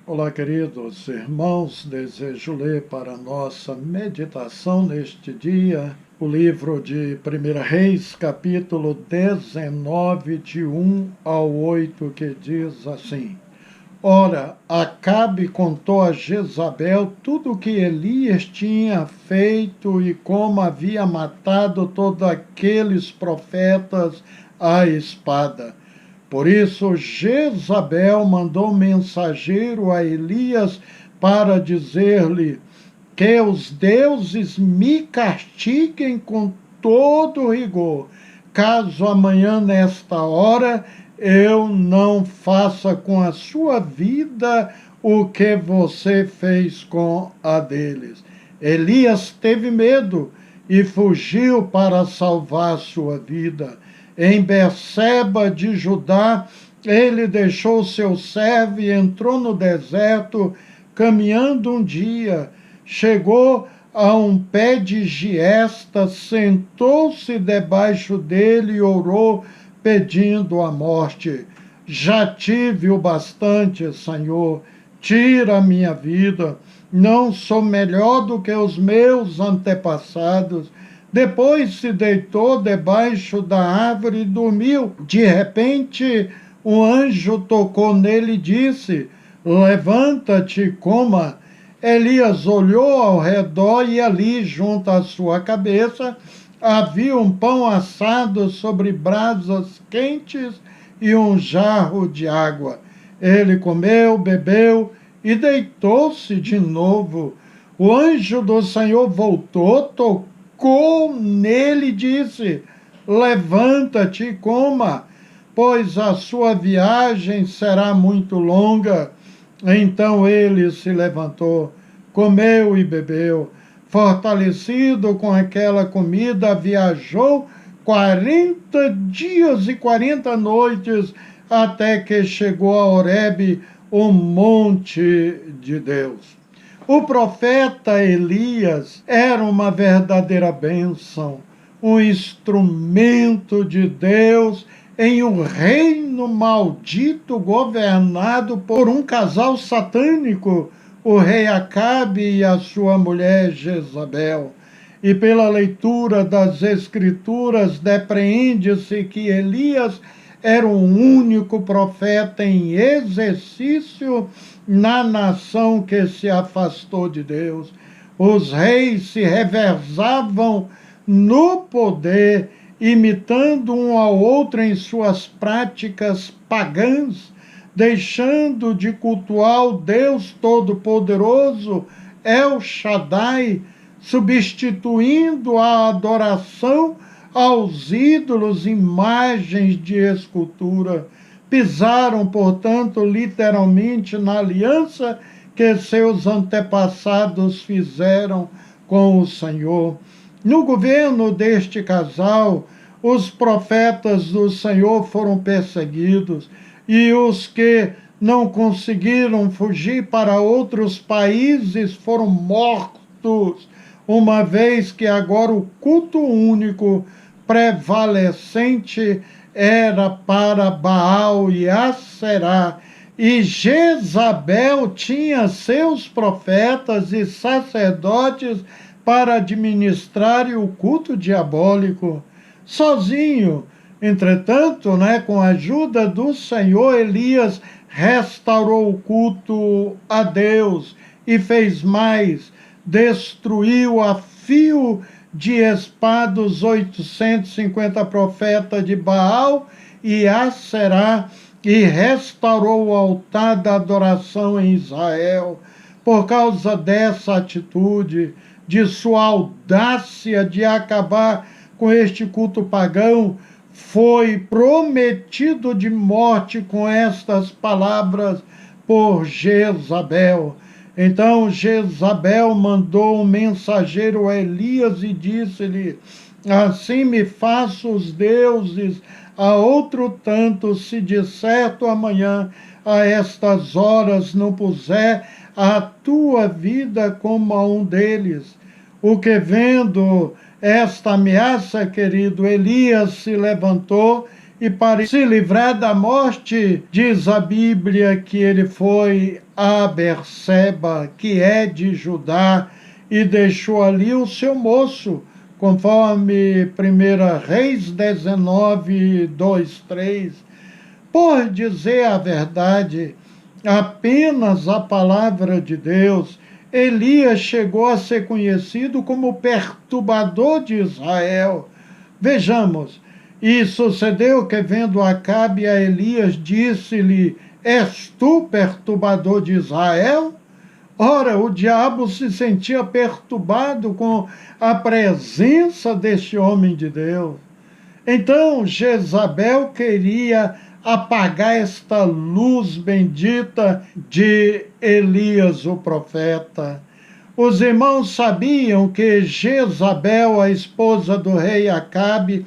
Olá, queridos irmãos, desejo ler para nossa meditação neste dia o livro de 1 Reis, capítulo 19, de 1 ao 8, que diz assim: Ora, Acabe contou a Jezabel tudo o que Elias tinha feito e como havia matado todos aqueles profetas à espada. Por isso, Jezabel mandou mensageiro a Elias para dizer-lhe que os deuses me castiguem com todo rigor, caso amanhã, nesta hora, eu não faça com a sua vida o que você fez com a deles. Elias teve medo e fugiu para salvar sua vida. Em Berseba de Judá, ele deixou seu servo e entrou no deserto. Caminhando um dia, chegou a um pé de giesta, sentou-se debaixo dele e orou, pedindo a morte. Já tive o bastante, Senhor, tira a minha vida. Não sou melhor do que os meus antepassados. Depois se deitou debaixo da árvore e dormiu. De repente, um anjo tocou nele e disse: Levanta-te e coma. Elias olhou ao redor e ali, junto à sua cabeça, havia um pão assado sobre brasas quentes e um jarro de água. Ele comeu, bebeu e deitou-se de novo. O anjo do Senhor voltou, tocou nele e disse: Levanta-te e coma, pois a sua viagem será muito longa. Então ele se levantou, comeu e bebeu. Fortalecido com aquela comida, viajou 40 dias e 40 noites até que chegou a Horebe, o monte de Deus. O profeta Elias era uma verdadeira bênção, um instrumento de Deus em um reino maldito governado por um casal satânico, o rei Acabe e a sua mulher Jezabel. E pela leitura das Escrituras, depreende-se que Elias era o único profeta em exercício na nação que se afastou de Deus. Os reis se revezavam no poder, imitando um ao outro em suas práticas pagãs, deixando de cultuar o Deus Todo-Poderoso, El Shaddai, substituindo a adoração aos ídolos, imagens de escultura. Pisaram, portanto, literalmente na aliança que seus antepassados fizeram com o Senhor. No governo deste casal, os profetas do Senhor foram perseguidos, e os que não conseguiram fugir para outros países foram mortos, uma vez que agora o culto único prevalecente era para Baal e Aserá, e Jezabel tinha seus profetas e sacerdotes para administrar o culto diabólico. Sozinho, entretanto, com a ajuda do Senhor, Elias restaurou o culto a Deus e fez mais: destruiu a fio de espada os 850 profetas de Baal e Aserá, e restaurou o altar da adoração em Israel. Por causa dessa atitude, de sua audácia de acabar com este culto pagão, foi prometido de morte com estas palavras por Jezabel. Então Jezabel mandou um mensageiro a Elias e disse-lhe: Assim me faço os deuses a outro tanto, se de certo amanhã a estas horas não puser a tua vida como a um deles. O que, vendo esta ameaça, querido, Elias se levantou e para se livrar da morte, diz a Bíblia que ele foi a Berseba, que é de Judá, e deixou ali o seu moço, conforme 1 Reis 19, 2, 3. Por dizer a verdade, apenas a palavra de Deus, Elias chegou a ser conhecido como perturbador de Israel. Vejamos, e sucedeu que, vendo Acabe a Elias, disse-lhe: És tu perturbador de Israel? Ora, o diabo se sentia perturbado com a presença deste homem de Deus. Então Jezabel queria apagar esta luz bendita de Elias, o profeta. Os irmãos sabiam que Jezabel, a esposa do rei Acabe,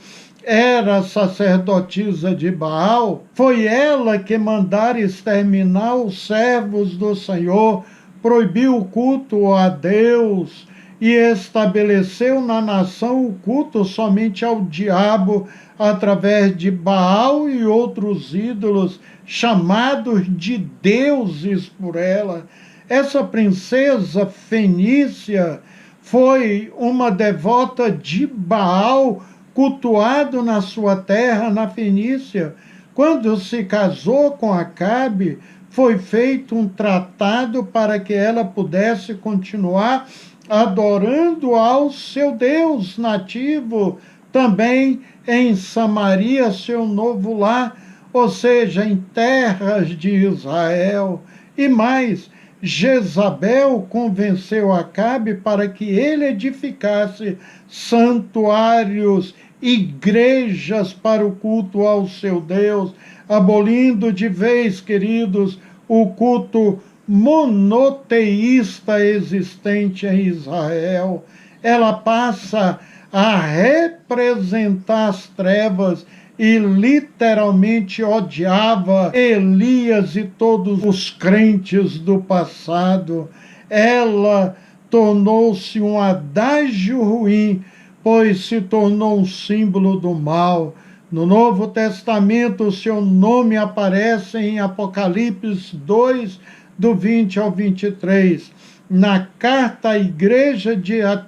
era sacerdotisa de Baal. Foi ela que mandara exterminar os servos do Senhor, proibiu o culto a Deus e estabeleceu na nação o culto somente ao diabo, através de Baal e outros ídolos chamados de deuses por ela. Essa princesa fenícia foi uma devota de Baal, cultuado na sua terra, na Fenícia. Quando se casou com Acabe, foi feito um tratado para que ela pudesse continuar adorando ao seu Deus nativo, também em Samaria, seu novo lar, ou seja, em terras de Israel. E mais, Jezabel convenceu Acabe para que ele edificasse santuários, igrejas para o culto ao seu Deus, abolindo de vez, queridos, o culto monoteísta existente em Israel. Ela passa a representar as trevas e literalmente odiava Elias e todos os crentes do passado. Ela tornou-se um adágio ruim, pois se tornou um símbolo do mal. No Novo Testamento, o seu nome aparece em Apocalipse 2, do 20 ao 23. Na carta à igreja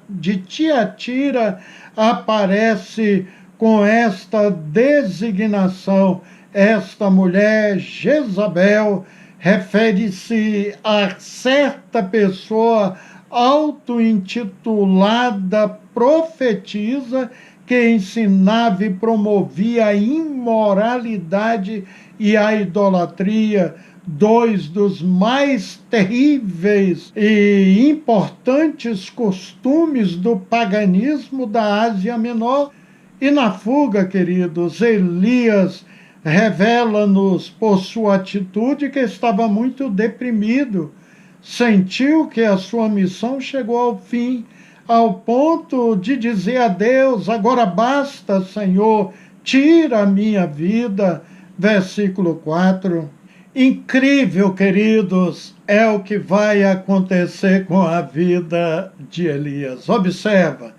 de Tiatira, aparece com esta designação. Esta mulher, Jezabel, refere-se a certa pessoa auto-intitulada profetisa que ensinava e promovia a imoralidade e a idolatria, dois dos mais terríveis e importantes costumes do paganismo da Ásia Menor. E na fuga, queridos, Elias revela-nos por sua atitude que estava muito deprimido. Sentiu que a sua missão chegou ao fim, ao ponto de dizer a Deus: agora basta, Senhor, tira a minha vida. Versículo 4. Incrível, queridos, é o que vai acontecer com a vida de Elias. Observa,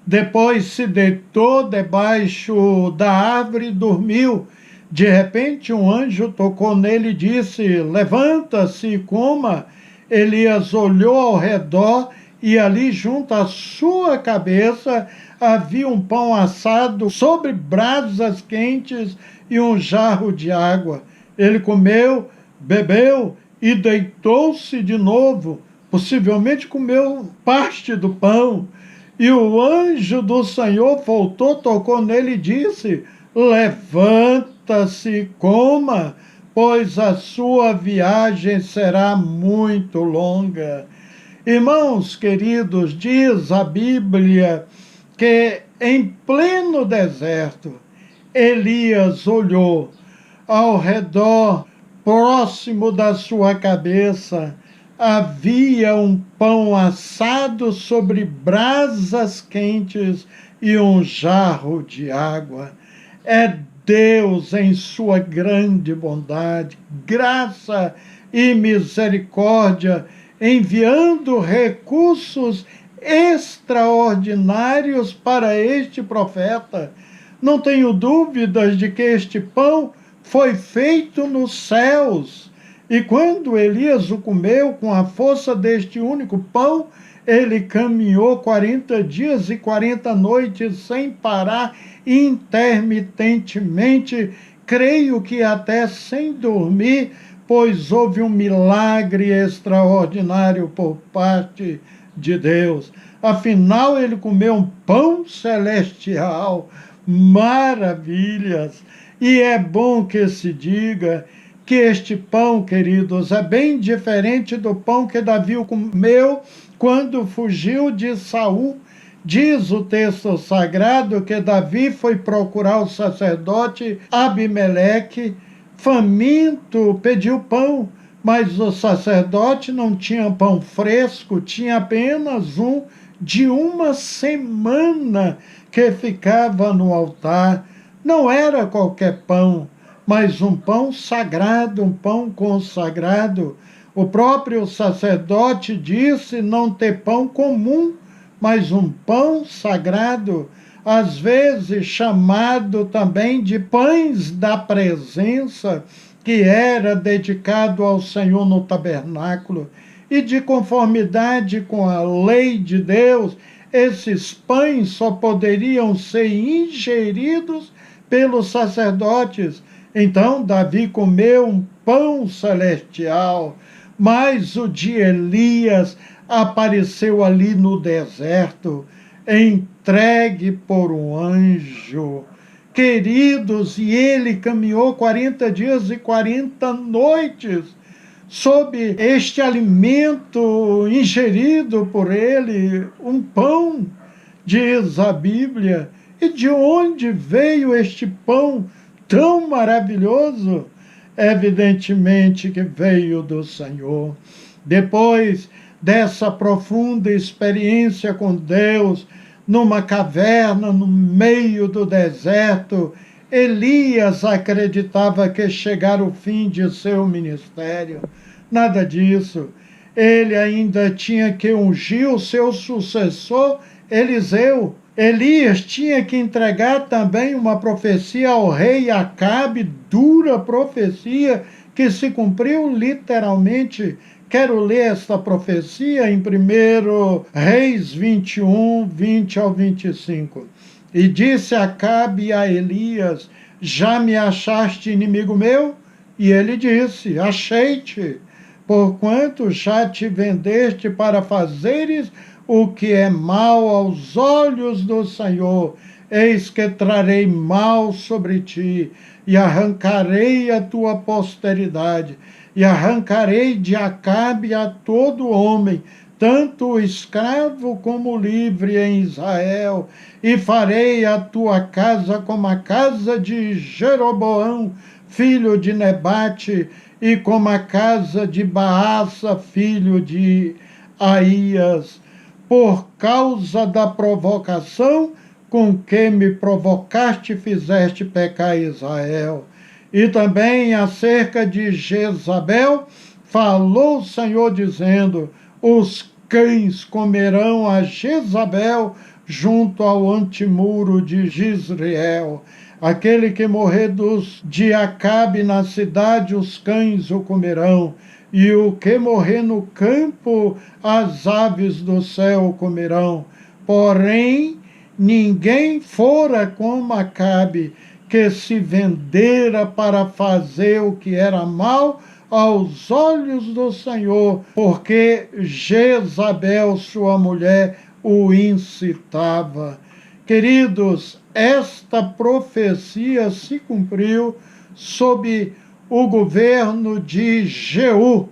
depois se deitou debaixo da árvore e dormiu. De repente um anjo tocou nele e disse: levanta-se e coma. Elias olhou ao redor e ali junto à sua cabeça havia um pão assado sobre brasas quentes e um jarro de água. Ele comeu, bebeu e deitou-se de novo. Possivelmente comeu parte do pão. E o anjo do Senhor voltou, tocou nele e disse: levanta-se, coma, pois a sua viagem será muito longa. Irmãos queridos, diz a Bíblia que em pleno deserto, Elias olhou ao redor, próximo da sua cabeça, havia um pão assado sobre brasas quentes e um jarro de água. É Deus, em sua grande bondade, graça e misericórdia, enviando recursos extraordinários para este profeta, Não tenho dúvidas de que este pão foi feito nos céus. E quando Elias o comeu com a força deste único pão, ele caminhou 40 dias e 40 noites sem parar, intermitentemente, creio que até sem dormir, pois houve um milagre extraordinário por parte de Deus. Afinal, ele comeu um pão celestial. Maravilhas! E é bom que se diga que este pão, queridos, é bem diferente do pão que Davi comeu quando fugiu de Saul. Diz o texto sagrado que Davi foi procurar o sacerdote Abimeleque, faminto, pediu pão, mas o sacerdote não tinha pão fresco, tinha apenas um de uma semana que ficava no altar. Não era qualquer pão, mas um pão sagrado, um pão consagrado. O próprio sacerdote disse não ter pão comum, mas um pão sagrado, às vezes chamado também de pães da presença, que era dedicado ao Senhor no tabernáculo. E de conformidade com a lei de Deus, esses pães só poderiam ser ingeridos pelos sacerdotes. Então Davi comeu um pão celestial, mas o de Elias apareceu ali no deserto, entregue por um anjo. Queridos, e ele caminhou 40 dias e 40 noites sob este alimento ingerido por ele, um pão, diz a Bíblia. E de onde veio este pão tão maravilhoso? Evidentemente que veio do Senhor. Depois dessa profunda experiência com Deus, numa caverna no meio do deserto, Elias acreditava que chegara o fim de seu ministério. Nada disso. Ele ainda tinha que ungir o seu sucessor, Eliseu. Elias tinha que entregar também uma profecia ao rei Acabe, dura profecia que se cumpriu literalmente. Quero ler esta profecia em 1 Reis 21, 20 ao 25. E disse Acabe a Elias: já me achaste inimigo meu? E ele disse: achei-te, porquanto já te vendeste para fazeres o que é mal aos olhos do Senhor. Eis que trarei mal sobre ti, e arrancarei a tua posteridade, e arrancarei de Acabe a todo homem, tanto o escravo como o livre em Israel, e farei a tua casa como a casa de Jeroboão, filho de Nebate, e como a casa de Baasa, filho de Aías, por causa da provocação com que me provocaste, fizeste pecar Israel. E também acerca de Jezabel, falou o Senhor dizendo: os cães comerão a Jezabel junto ao antemuro de Jezreel. Aquele que morrer de Acabe na cidade, os cães o comerão. E o que morrer no campo, as aves do céu o comerão. Porém, ninguém fora como Acabe, que se vendera para fazer o que era mal aos olhos do Senhor, porque Jezabel, sua mulher, o incitava. Queridos, esta profecia se cumpriu sob o governo de Jeú,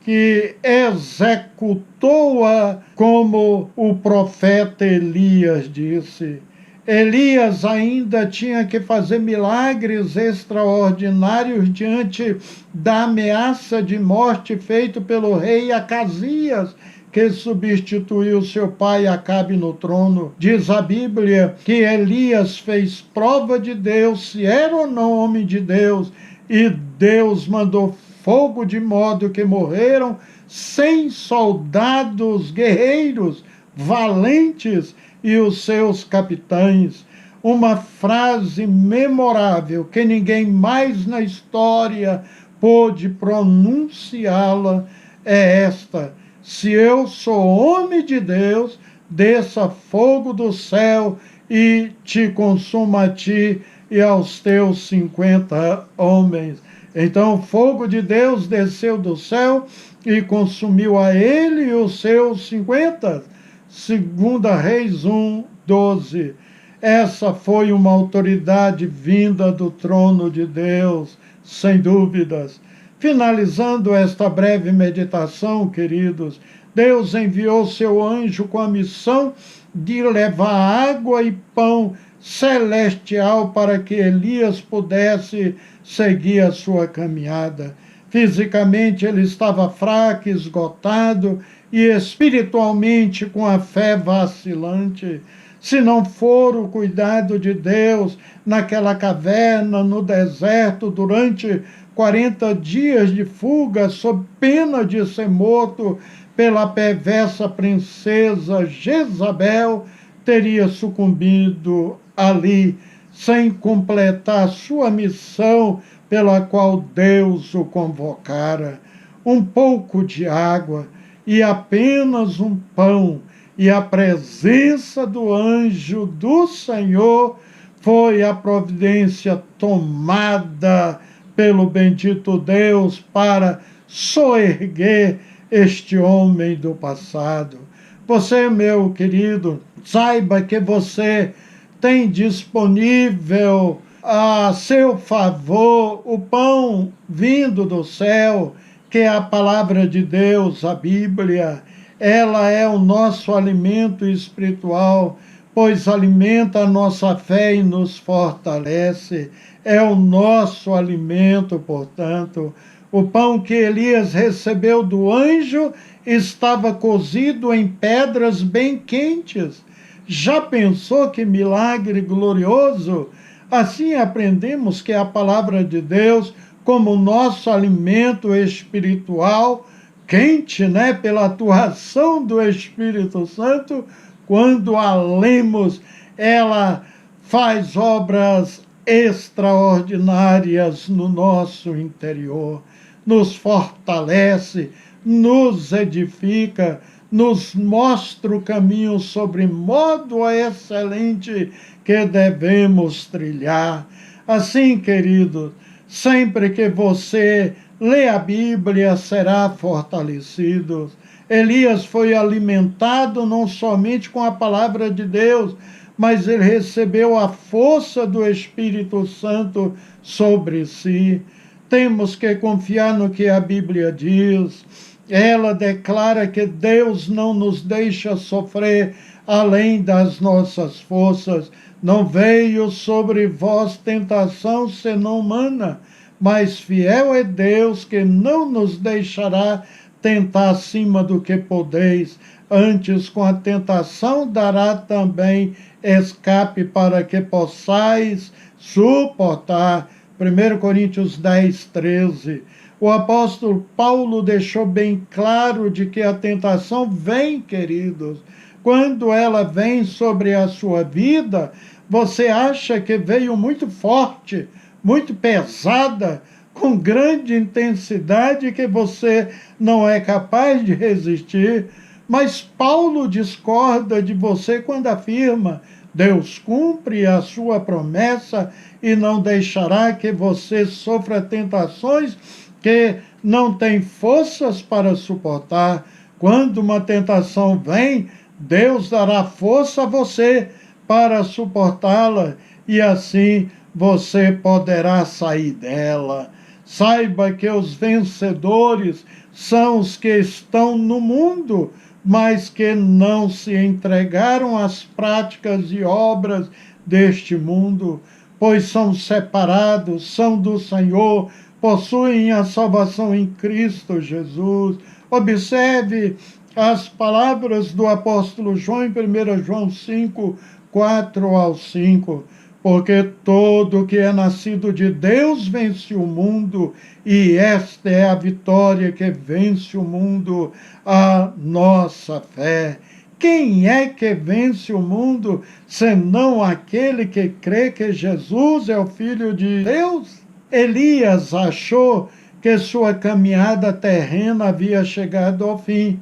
que executou-a como o profeta Elias disse. Elias ainda tinha que fazer milagres extraordinários diante da ameaça de morte feita pelo rei Acasias, que substituiu seu pai Acabe no trono. Diz a Bíblia que Elias fez prova de Deus, se era ou não homem de Deus, e Deus mandou fogo de modo que morreram 100 soldados guerreiros valentes e os seus capitães. uma frase memorável que ninguém mais na história pôde pronunciá-la, é esta: se eu sou homem de Deus, desça fogo do céu e te consuma a ti e aos teus 50 homens. Então o fogo de Deus desceu do céu e consumiu a ele e os seus 50. 2 Reis 1:12. Essa foi uma autoridade vinda do trono de Deus, sem dúvidas. Finalizando esta breve meditação, queridos, Deus enviou seu anjo com a missão de levar água e pão celestial para que Elias pudesse seguir a sua caminhada. Fisicamente ele estava fraco, esgotado, e espiritualmente com a fé vacilante. Se não for o cuidado de Deus naquela caverna, no deserto, durante 40 dias de fuga, sob pena de ser morto pela perversa princesa Jezabel, teria sucumbido ali, sem completar sua missão pela qual Deus o convocara. Um pouco de água e apenas um pão, e a presença do anjo do Senhor foi a providência tomada pelo bendito Deus para soerguer este homem do passado. Você, meu querido, saiba que você tem disponível a seu favor o pão vindo do céu, que é a palavra de Deus, a Bíblia. Ela é o nosso alimento espiritual, pois alimenta a nossa fé e nos fortalece. É o nosso alimento, portanto. O pão que Elias recebeu do anjo estava cozido em pedras bem quentes. Já pensou que milagre glorioso? Assim aprendemos que a palavra de Deus, como nosso alimento espiritual, quente, pela atuação do Espírito Santo, quando a lemos, ela faz obras extraordinárias no nosso interior, nos fortalece, nos edifica, nos mostra o caminho sobre modo excelente que devemos trilhar. Assim, querido, sempre que você lê a Bíblia, será fortalecido. Elias foi alimentado não somente com a palavra de Deus, mas ele recebeu a força do Espírito Santo sobre si. Temos que confiar no que a Bíblia diz. Ela declara que Deus não nos deixa sofrer além das nossas forças. Não veio sobre vós tentação senão humana, mas fiel é Deus, que não nos deixará tentar acima do que podeis. Antes, com a tentação, dará também escape para que possais suportar. 1 Coríntios 10:13. O apóstolo Paulo deixou bem claro de que a tentação vem, queridos. Quando ela vem sobre a sua vida, você acha que veio muito forte, muito pesada, com grande intensidade, que você não é capaz de resistir. Mas Paulo discorda de você quando afirma: Deus cumpre a sua promessa e não deixará que você sofra tentações que não tem forças para suportar. Quando uma tentação vem, Deus dará força a você para suportá-la, e assim você poderá sair dela. Saiba que os vencedores são os que estão no mundo, mas que não se entregaram às práticas e obras deste mundo, pois são separados, são do Senhor, possuem a salvação em Cristo Jesus. Observe as palavras do apóstolo João em 1 João 5, 4-5. Porque todo que é nascido de Deus vence o mundo, e esta é a vitória que vence o mundo, a nossa fé. Quem é que vence o mundo, senão aquele que crê que Jesus é o Filho de Deus? Elias achou que sua caminhada terrena havia chegado ao fim.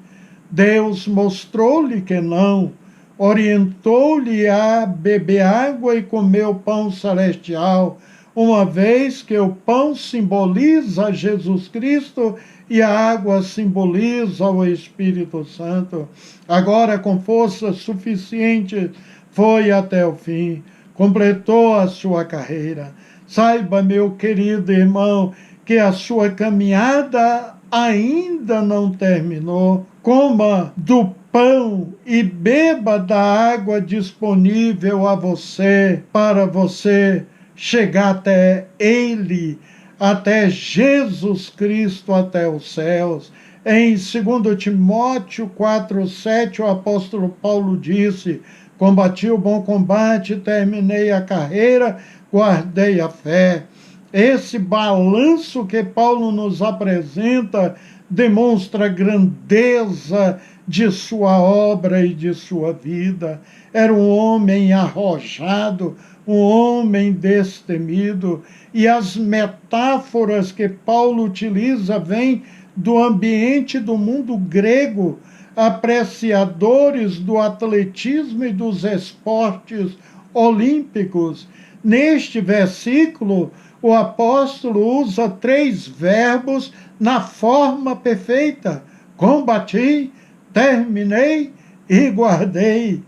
Deus mostrou-lhe que não, orientou-lhe a beber água e comer o pão celestial, uma vez que o pão simboliza Jesus Cristo e a água simboliza o Espírito Santo. Agora, com força suficiente, foi até o fim, completou a sua carreira. Saiba, meu querido irmão, que a sua caminhada ainda não terminou. Coma do pão e beba da água disponível a você, para você chegar até Ele, até Jesus Cristo, até os céus. Em 2 Timóteo 4,7, o apóstolo Paulo disse: combati o bom combate, terminei a carreira, guardei a fé. Esse balanço que Paulo nos apresenta demonstra a grandeza de sua obra e de sua vida. Era um homem arrojado, um homem destemido, e as metáforas que Paulo utiliza vêm do ambiente do mundo grego, apreciadores do atletismo e dos esportes olímpicos. Neste versículo, o apóstolo usa 3 verbos na forma perfeita: combati, terminei e guardei.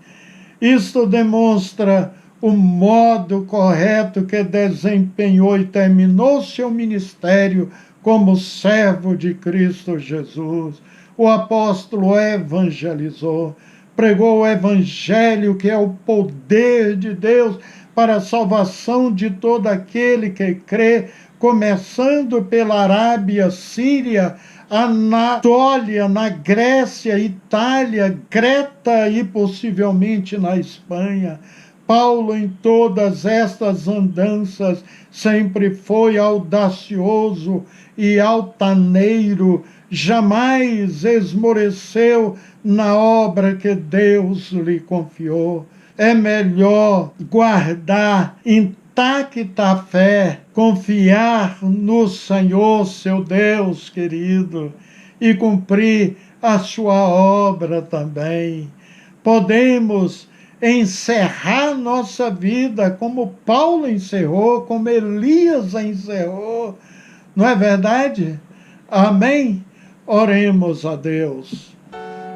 Isto demonstra o modo correto que desempenhou e terminou seu ministério como servo de Cristo Jesus. O apóstolo evangelizou, pregou o evangelho, que é o poder de Deus para a salvação de todo aquele que crê, começando pela Arábia, Síria, Anatólia, na Grécia, Itália, Creta e possivelmente na Espanha. Paulo, em todas estas andanças, sempre foi audacioso e altaneiro, jamais esmoreceu na obra que Deus lhe confiou. É melhor guardar intacta a fé, confiar no Senhor, seu Deus querido, e cumprir a sua obra também. Podemos encerrar nossa vida como Paulo encerrou, como Elias a encerrou, não é verdade? Amém? Oremos a Deus.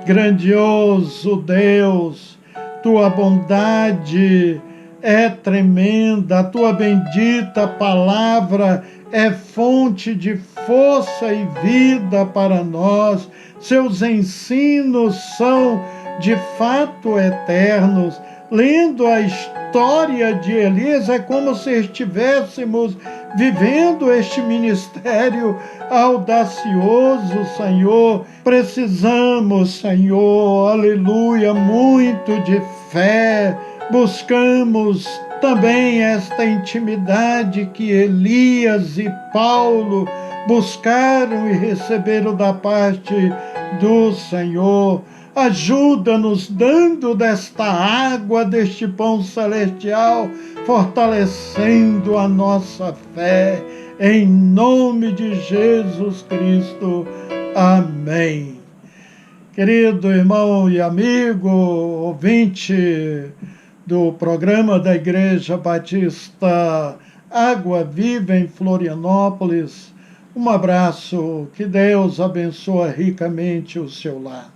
Grandioso Deus, tua bondade é tremenda, a tua bendita palavra é fonte de força e vida para nós. Seus ensinos são de fato eternos. Lendo a história de Elias, é como se estivéssemos vivendo este ministério audacioso, Senhor. Precisamos, Senhor, aleluia, muito de fé. Buscamos também esta intimidade que Elias e Paulo buscaram e receberam da parte do Senhor. Ajuda-nos dando desta água, deste pão celestial, fortalecendo a nossa fé, em nome de Jesus Cristo. Amém. Querido irmão e amigo, ouvinte do programa da Igreja Batista Água Viva em Florianópolis, um abraço, que Deus abençoe ricamente o seu lar.